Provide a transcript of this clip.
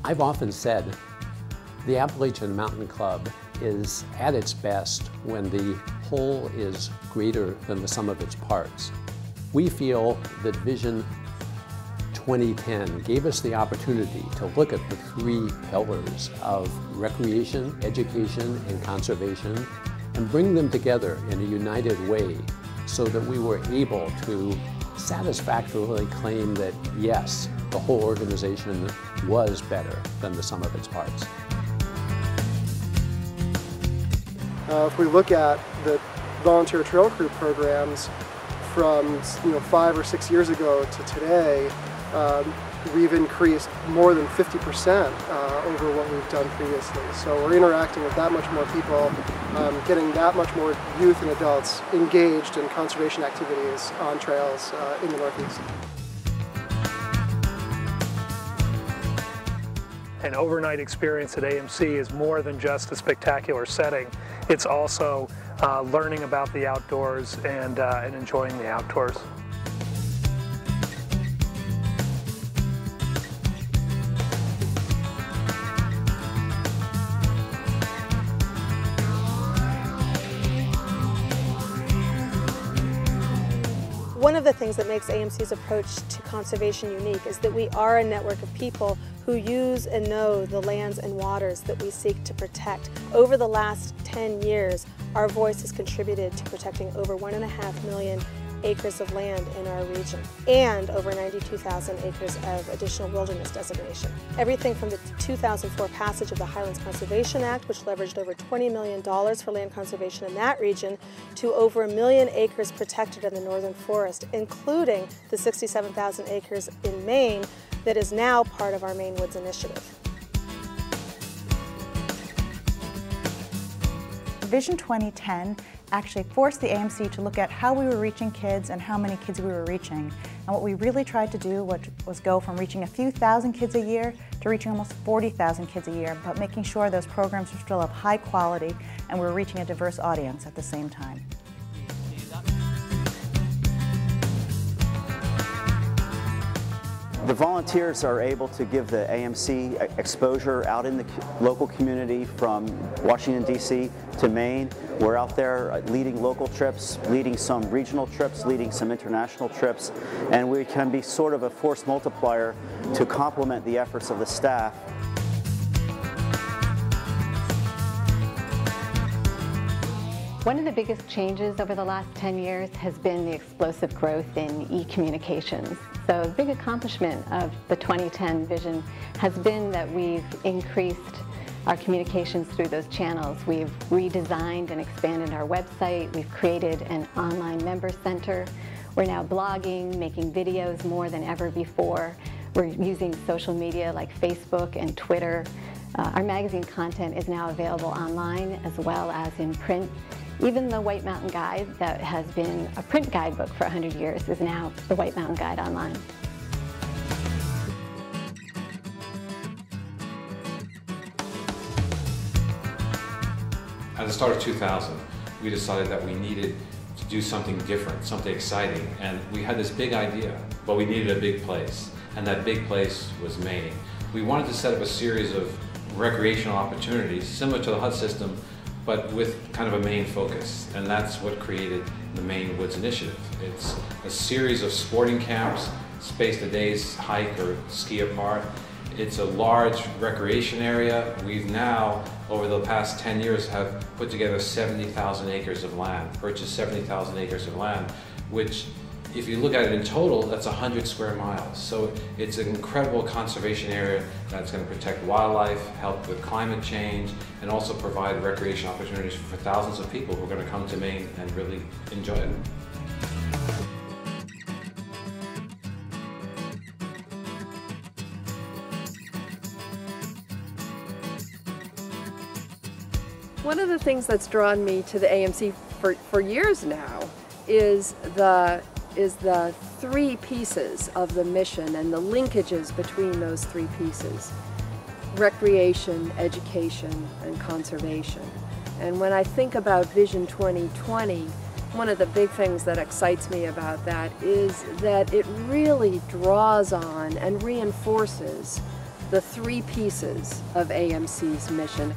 I've often said the Appalachian Mountain Club is at its best when the whole is greater than the sum of its parts. We feel that Vision 2010 gave us the opportunity to look at the three pillars of recreation, education, and conservation and bring them together in a united way so that we were able to satisfactorily claim that, yes, the whole organization was better than the sum of its parts. If we look at the volunteer trail crew programs from 5 or 6 years ago to today, we've increased more than 50% over what we've done previously. So we're interacting with that much more people, getting that much more youth and adults engaged in conservation activities on trails in the Northeast. An overnight experience at AMC is more than just a spectacular setting. It's also learning about the outdoors and enjoying the outdoors. One of the things that makes AMC's approach to conservation unique is that we are a network of people who use and know the lands and waters that we seek to protect. Over the last 10 years, our voice has contributed to protecting over 1.5 million acres of land in our region and over 92,000 acres of additional wilderness designation. Everything from the 2004 passage of the Highlands Conservation Act, which leveraged over $20 million for land conservation in that region, to over 1 million acres protected in the northern forest, including the 67,000 acres in Maine that is now part of our Maine Woods Initiative. Vision 2010 actually forced the AMC to look at how we were reaching kids and how many kids we were reaching. And what we really tried to do was go from reaching a few thousand kids a year to reaching almost 40,000 kids a year, but making sure those programs were still of high quality and we were reaching a diverse audience at the same time. The volunteers are able to give the AMC exposure out in the local community from Washington, D.C. to Maine. We're out there leading local trips, leading some regional trips, leading some international trips, and we can be sort of a force multiplier to complement the efforts of the staff. One of the biggest changes over the last 10 years has been the explosive growth in e-communications. So the big accomplishment of the 2010 vision has been that we've increased our communications through those channels. We've redesigned and expanded our website. We've created an online member center. We're now blogging, making videos more than ever before. We're using social media like Facebook and Twitter. Our magazine content is now available online as well as in print. Even the White Mountain Guide that has been a print guidebook for 100 years is now the White Mountain Guide online. At the start of 2000, we decided that we needed to do something different, something exciting, and we had this big idea, but we needed a big place, and that big place was Maine. We wanted to set up a series of recreational opportunities similar to the HUD system, but with kind of a Maine focus, and that's what created the Maine Woods Initiative. It's a series of sporting camps spaced a day's hike or ski apart. It's a large recreation area. We've now, over the past 10 years, have put together 70,000 acres of land, purchased 70,000 acres of land, which, if you look at it in total, that's 100 square miles. So it's an incredible conservation area that's going to protect wildlife, help with climate change, and also provide recreation opportunities for thousands of people who are going to come to Maine and really enjoy it. One of the things that's drawn me to the AMC for years now is the three pieces of the mission and the linkages between those three pieces: recreation, education, and conservation. And when I think about Vision 2020, one of the big things that excites me about that is that it really draws on and reinforces the three pieces of AMC's mission.